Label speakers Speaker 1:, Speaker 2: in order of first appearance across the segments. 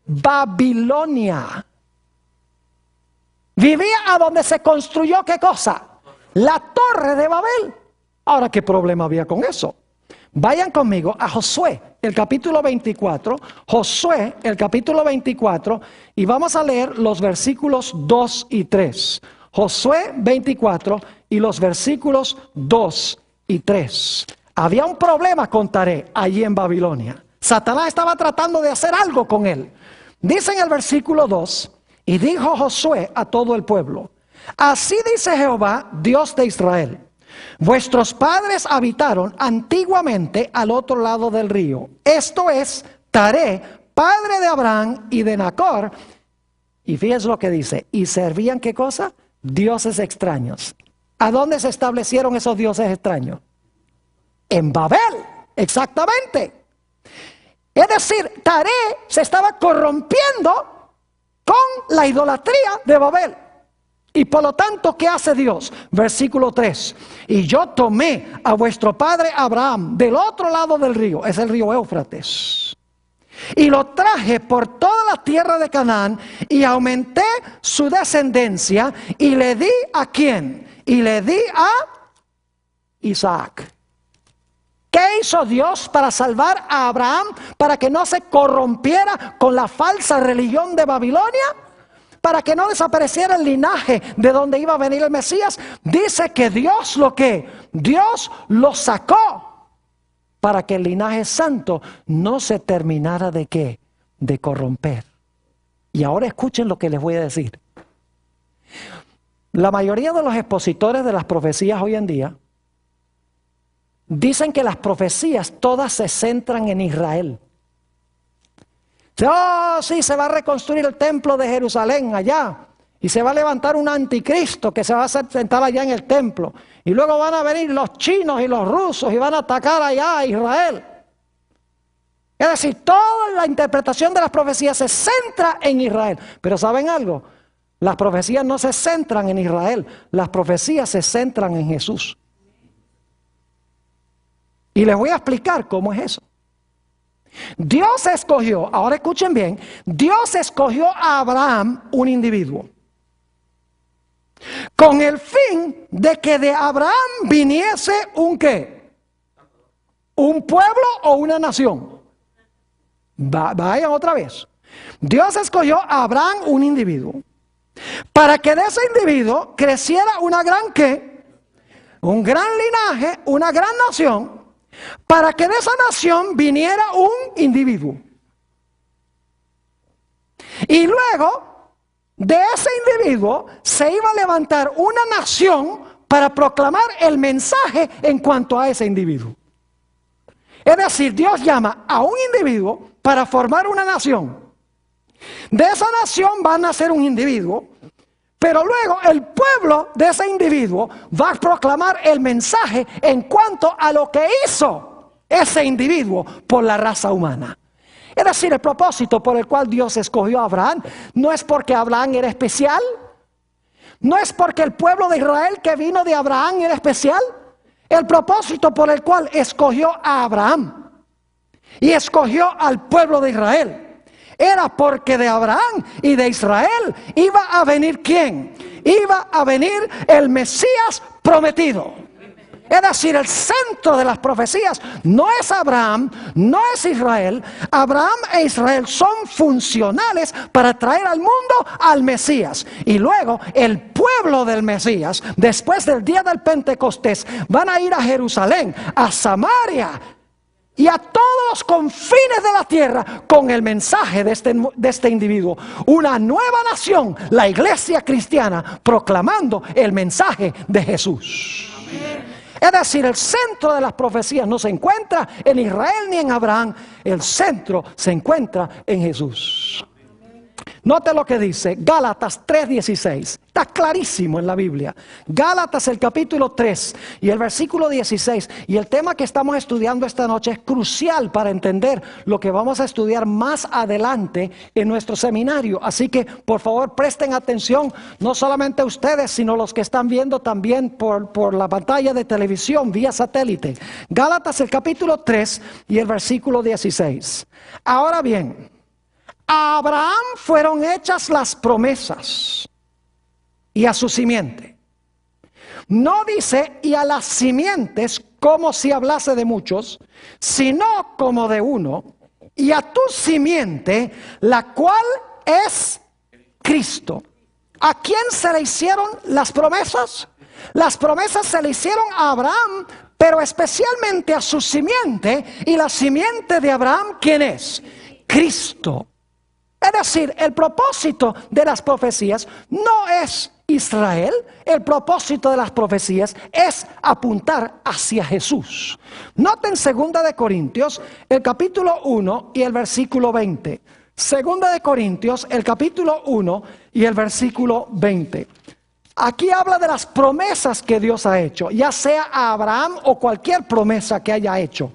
Speaker 1: Babilonia. Vivía a donde se construyó, ¿qué cosa? La torre de Babel. Ahora, ¿qué problema había con eso? Vayan conmigo a Josué, el capítulo 24. Josué, el capítulo 24. Y vamos a leer los versículos 2 y 3. Josué 24 y los versículos 2 y 3. Había un problema con Taré allí en Babilonia. Satanás estaba tratando de hacer algo con él. Dice en el versículo 2, y dijo Josué a todo el pueblo: así dice Jehová, Dios de Israel: vuestros padres habitaron antiguamente al otro lado del río. Esto es Taré, padre de Abraham y de Nacor. Y fíjense lo que dice: y servían, ¿qué cosa? Dioses extraños. ¿A dónde se establecieron esos dioses extraños? En Babel, exactamente. Es decir, Taré se estaba corrompiendo con la idolatría de Babel. Y por lo tanto, ¿qué hace Dios? Versículo 3. Y yo tomé a vuestro padre Abraham del otro lado del río, es el río Éufrates, y lo traje por toda la tierra de Canaán, y aumenté su descendencia, y le di ¿a quién? Y le di a Isaac. ¿Qué hizo Dios para salvar a Abraham? Para que no se corrompiera con la falsa religión de Babilonia, para que no desapareciera el linaje de donde iba a venir el Mesías. Dice que Dios Dios lo sacó para que el linaje santo no se terminara de ¿qué? De corromper. Y ahora escuchen lo que les voy a decir. La mayoría de los expositores de las profecías hoy en día dicen que las profecías todas se centran en Israel. Oh, sí, se va a reconstruir el templo de Jerusalén allá, y se va a levantar un anticristo que se va a sentar allá en el templo, y luego van a venir los chinos y los rusos y van a atacar allá a Israel. Es decir, toda la interpretación de las profecías se centra en Israel. Pero ¿saben algo? Las profecías no se centran en Israel, las profecías se centran en Jesús. Y les voy a explicar cómo es eso. Dios escogió, ahora escuchen bien, Dios escogió a Abraham, un individuo, con el fin de que de Abraham viniese un ¿qué? ¿Un pueblo o una nación? Vayan otra vez. Dios escogió a Abraham, un individuo, para que de ese individuo creciera una gran ¿qué? Un gran linaje, una gran nación, para que de esa nación viniera un individuo. Y luego de ese individuo se iba a levantar una nación para proclamar el mensaje en cuanto a ese individuo. Es decir, Dios llama a un individuo para formar una nación. De esa nación va a nacer un individuo, pero luego el pueblo de ese individuo va a proclamar el mensaje en cuanto a lo que hizo ese individuo por la raza humana. Es decir, el propósito por el cual Dios escogió a Abraham no es porque Abraham era especial, no es porque el pueblo de Israel que vino de Abraham era especial. El propósito por el cual escogió a Abraham y escogió al pueblo de Israel era porque de Abraham y de Israel iba a venir ¿quién? Iba a venir el Mesías prometido. Es decir, el centro de las profecías no es Abraham, no es Israel. Abraham e Israel son funcionales para traer al mundo al Mesías. Y luego el pueblo del Mesías, después del día del Pentecostés, van a ir a Jerusalén, a Samaria y a todos los confines de la tierra con el mensaje de este individuo. Una nueva nación, la iglesia cristiana, proclamando el mensaje de Jesús. Amén. Es decir, el centro de las profecías no se encuentra en Israel ni en Abraham. El centro se encuentra en Jesús. Note lo que dice Gálatas 3:16. Está clarísimo en la Biblia. Gálatas el capítulo 3 y el versículo 16. Y el tema que estamos estudiando esta noche es crucial para entender lo que vamos a estudiar más adelante en nuestro seminario. Así que por favor presten atención, no solamente ustedes, sino los que están viendo también por la pantalla de televisión vía satélite. Gálatas el capítulo 3 y el versículo 16. Ahora bien, A Abraham fueron hechas las promesas y a su simiente. No dice y a las simientes como si hablase de muchos, sino como de uno, y a tu simiente, la cual es Cristo. ¿A quién se le hicieron las promesas? Las promesas se le hicieron a Abraham, pero especialmente a su simiente. Y la simiente de Abraham, ¿quién es? Cristo. Es decir, el propósito de las profecías no es Israel. El propósito de las profecías es apuntar hacia Jesús. Noten 2 de Corintios, el capítulo 1 y el versículo 20. 2 de Corintios, el capítulo 1 y el versículo 20. Aquí habla de las promesas que Dios ha hecho, ya sea a Abraham o cualquier promesa que haya hecho.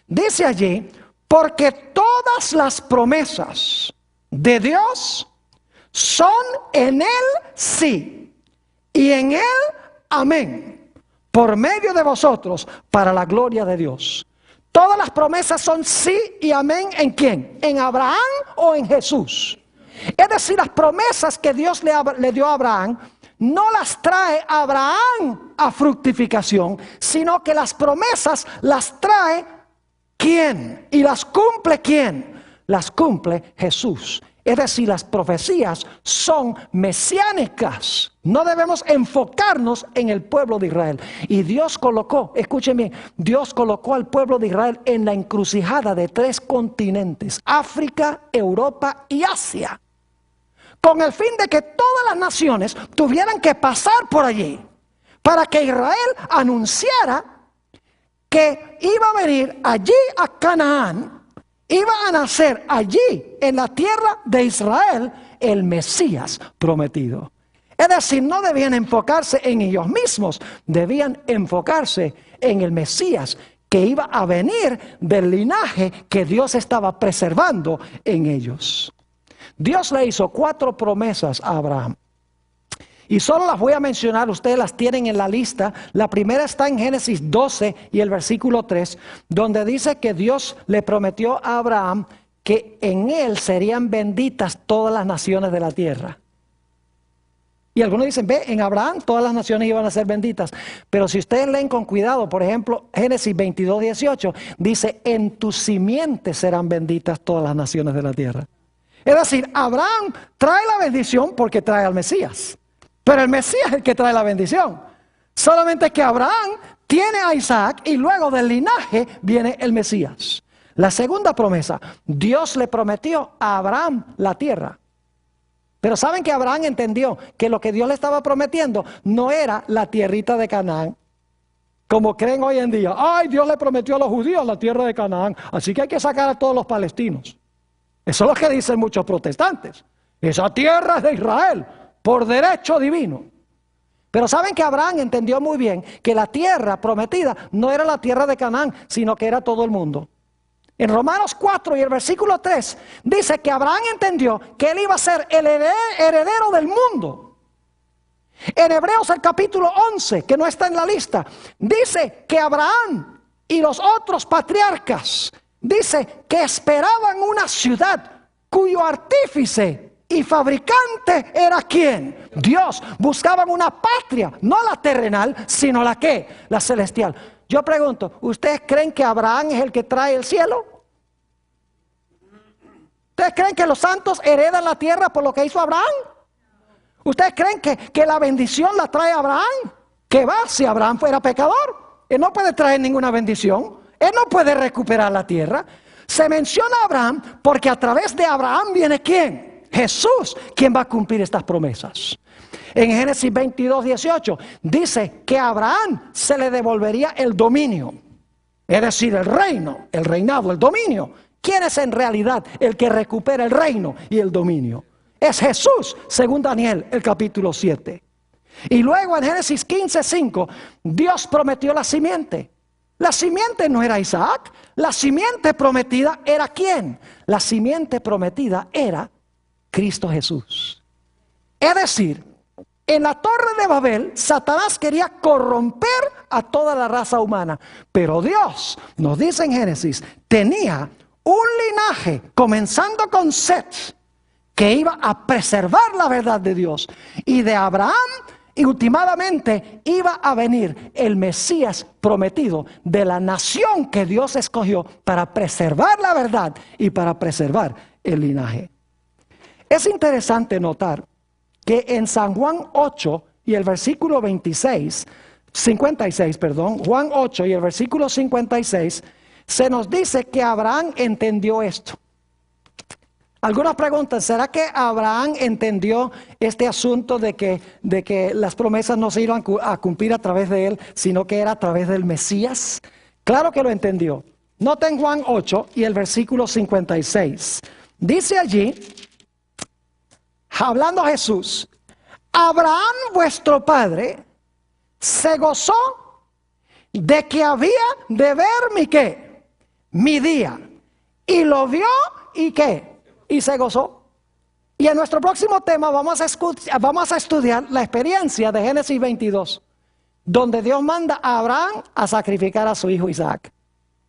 Speaker 1: Dice allí, porque todas las promesas de Dios son en Él sí, y en Él amén, por medio de vosotros, para la gloria de Dios. Todas las promesas son sí y amén, ¿en quién? ¿En Abraham o en Jesús? Es decir, las promesas que Dios le dio a Abraham, no las trae Abraham a fructificación, sino que las promesas las trae ¿quién? ¿Y las cumple quién? Las cumple Jesús. Es decir, las profecías son mesiánicas. No debemos enfocarnos en el pueblo de Israel. Y Dios colocó, escúcheme, Dios colocó al pueblo de Israel en la encrucijada de 3 continentes: África, Europa y Asia, con el fin de que todas las naciones tuvieran que pasar por allí, para que Israel anunciara que iba a venir allí a Canaán, iba a nacer allí en la tierra de Israel el Mesías prometido. Es decir, no debían enfocarse en ellos mismos, debían enfocarse en el Mesías que iba a venir del linaje que Dios estaba preservando en ellos. Dios le hizo 4 promesas a Abraham. Y solo las voy a mencionar, ustedes las tienen en la lista. La primera está en Génesis 12 y el versículo 3, donde dice que Dios le prometió a Abraham que en él serían benditas todas las naciones de la tierra. Y algunos dicen, ve, en Abraham todas las naciones iban a ser benditas. Pero si ustedes leen con cuidado, por ejemplo, Génesis 22, 18, dice, en tu simiente serán benditas todas las naciones de la tierra. Es decir, Abraham trae la bendición porque trae al Mesías. Pero el Mesías es el que trae la bendición. Solamente que Abraham tiene a Isaac y luego del linaje viene el Mesías. La segunda promesa, Dios le prometió a Abraham la tierra. Pero saben que Abraham entendió que lo que Dios le estaba prometiendo no era la tierrita de Canaán, como creen hoy en día. Ay, Dios le prometió a los judíos la tierra de Canaán, así que hay que sacar a todos los palestinos. Eso es lo que dicen muchos protestantes. Esa tierra es de Israel, por derecho divino. Pero saben que Abraham entendió muy bien que la tierra prometida no era la tierra de Canaán, sino que era todo el mundo. En Romanos 4 y el versículo 3 dice que Abraham entendió que él iba a ser el heredero del mundo. En Hebreos el capítulo 11, que no está en la lista, dice que Abraham y los otros patriarcas, dice que esperaban una ciudad cuyo artífice y fabricante era ¿quién? Dios. Buscaban una patria, no la terrenal, sino la ¿qué? La celestial. Yo pregunto, ¿ustedes creen que Abraham es el que trae el cielo? ¿Ustedes creen que los santos heredan la tierra por lo que hizo Abraham? ¿Ustedes creen que la bendición la trae Abraham? ¿Qué va? Si Abraham fuera pecador, él no puede traer ninguna bendición. Él no puede recuperar la tierra. Se menciona a Abraham porque a través de Abraham viene ¿quién? Jesús, quien va a cumplir estas promesas. En Génesis 22, 18 dice que a Abraham se le devolvería el dominio. Es decir, el reino, el reinado, el dominio. ¿Quién es en realidad el que recupera el reino y el dominio? Es Jesús, según Daniel, el capítulo 7. Y luego en Génesis 15, 5, Dios prometió la simiente. La simiente no era Isaac, la simiente prometida era ¿quién? La simiente prometida era Cristo Jesús. Es decir, en la Torre de Babel, Satanás quería corromper a toda la raza humana. Pero Dios, nos dice en Génesis, tenía un linaje, comenzando con Set, que iba a preservar la verdad de Dios. Y de Abraham, y últimamente iba a venir el Mesías prometido de la nación que Dios escogió para preservar la verdad y para preservar el linaje. Es interesante notar que en San Juan 8 y el versículo 56, Juan 8 y el versículo 56, se nos dice que Abraham entendió esto. Algunos preguntan, ¿será que Abraham entendió este asunto de que las promesas no se iban a cumplir a través de él, sino que era a través del Mesías? Claro que lo entendió. Noten Juan 8 y el versículo 56. Dice allí, hablando Jesús, Abraham vuestro padre se gozó de que había de ver mi día, y lo vio y ¿qué? Y se gozó. Y en nuestro próximo tema vamos a estudiar la experiencia de Génesis 22, donde Dios manda a Abraham a sacrificar a su hijo Isaac.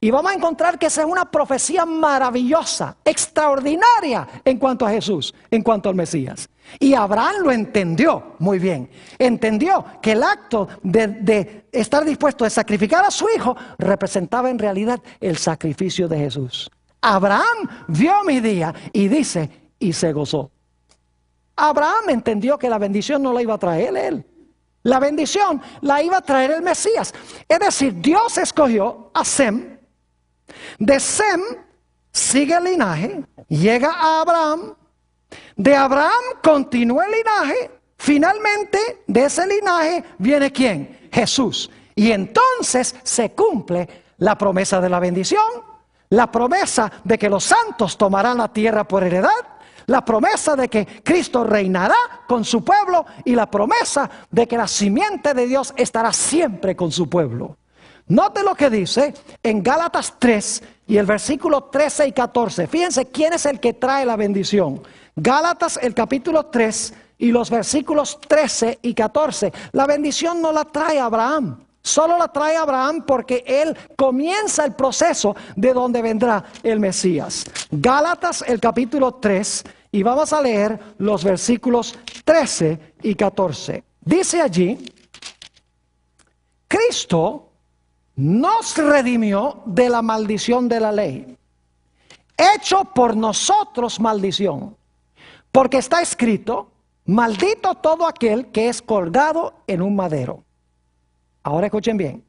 Speaker 1: Y vamos a encontrar que esa es una profecía maravillosa, extraordinaria en cuanto a Jesús, en cuanto al Mesías. Y Abraham lo entendió muy bien. Entendió que el acto de estar dispuesto a sacrificar a su hijo representaba en realidad el sacrificio de Jesús. Abraham vio mi día y dice, y se gozó. Abraham entendió que la bendición no la iba a traer él. La bendición la iba a traer el Mesías. Es decir, Dios escogió a Sem. De Sem sigue el linaje, llega a Abraham. De Abraham continúa el linaje. Finalmente, de ese linaje viene ¿quién? Jesús. Y entonces se cumple la promesa de la bendición, la promesa de que los santos tomarán la tierra por heredad, la promesa de que Cristo reinará con su pueblo y la promesa de que la simiente de Dios estará siempre con su pueblo. Note lo que dice en Gálatas 3 y el versículo 13 y 14. Fíjense quién es el que trae la bendición. Gálatas el capítulo 3 y los versículos 13 y 14. La bendición no la trae Abraham. Solo la trae Abraham porque él comienza el proceso de donde vendrá el Mesías. Gálatas el capítulo 3 y vamos a leer los versículos 13 y 14. Dice allí, Cristo nos redimió de la maldición de la ley, hecho por nosotros maldición, porque está escrito, maldito todo aquel que es colgado en un madero. Ahora escuchen bien,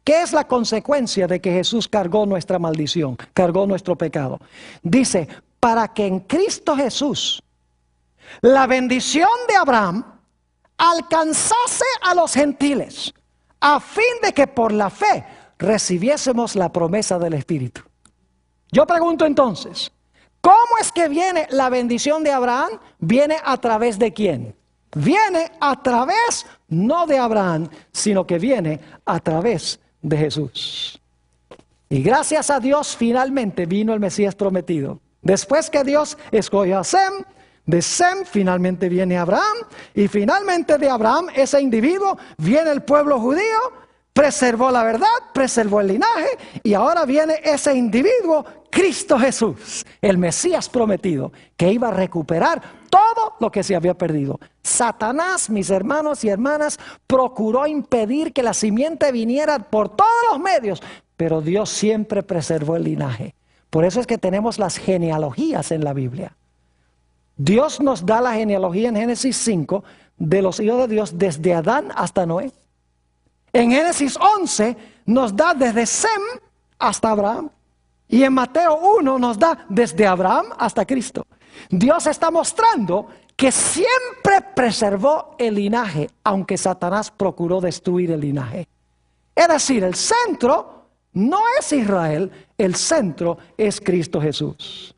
Speaker 1: ¿qué es la consecuencia de que Jesús cargó nuestra maldición, cargó nuestro pecado? Dice, para que en Cristo Jesús la bendición de Abraham alcanzase a los gentiles, a fin de que por la fe recibiésemos la promesa del Espíritu. Yo pregunto entonces, ¿cómo es que viene la bendición de Abraham? ¿Viene a través de quién? Viene a través, no de Abraham, sino que viene a través de Jesús. Y gracias a Dios finalmente vino el Mesías prometido. Después que Dios escogió a Sem, de Sem finalmente viene Abraham, y finalmente de Abraham, ese individuo, viene el pueblo judío, preservó la verdad, preservó el linaje, y ahora viene ese individuo, Cristo Jesús, el Mesías prometido, que iba a recuperar todo lo que se había perdido. Satanás, mis hermanos y hermanas, procuró impedir que la simiente viniera por todos los medios, pero Dios siempre preservó el linaje. Por eso es que tenemos las genealogías en la Biblia. Dios nos da la genealogía en Génesis 5 de los hijos de Dios desde Adán hasta Noé. En Génesis 11 nos da desde Sem hasta Abraham. Y en Mateo 1 nos da desde Abraham hasta Cristo. Dios está mostrando que siempre preservó el linaje, aunque Satanás procuró destruir el linaje. Es decir, el centro no es Israel, el centro es Cristo Jesús.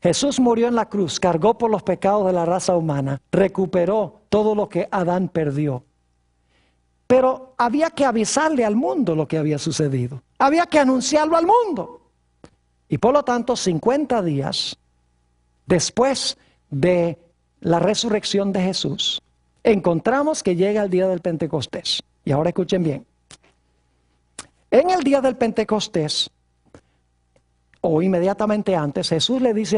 Speaker 1: Jesús murió en la cruz, cargó por los pecados de la raza humana, recuperó todo lo que Adán perdió. Pero había que avisarle al mundo lo que había sucedido. Había que anunciarlo al mundo. Y por lo tanto, 50 días después de la resurrección de Jesús, encontramos que llega el día del Pentecostés. Y ahora escuchen bien. En el día del Pentecostés, o inmediatamente antes, Jesús le dice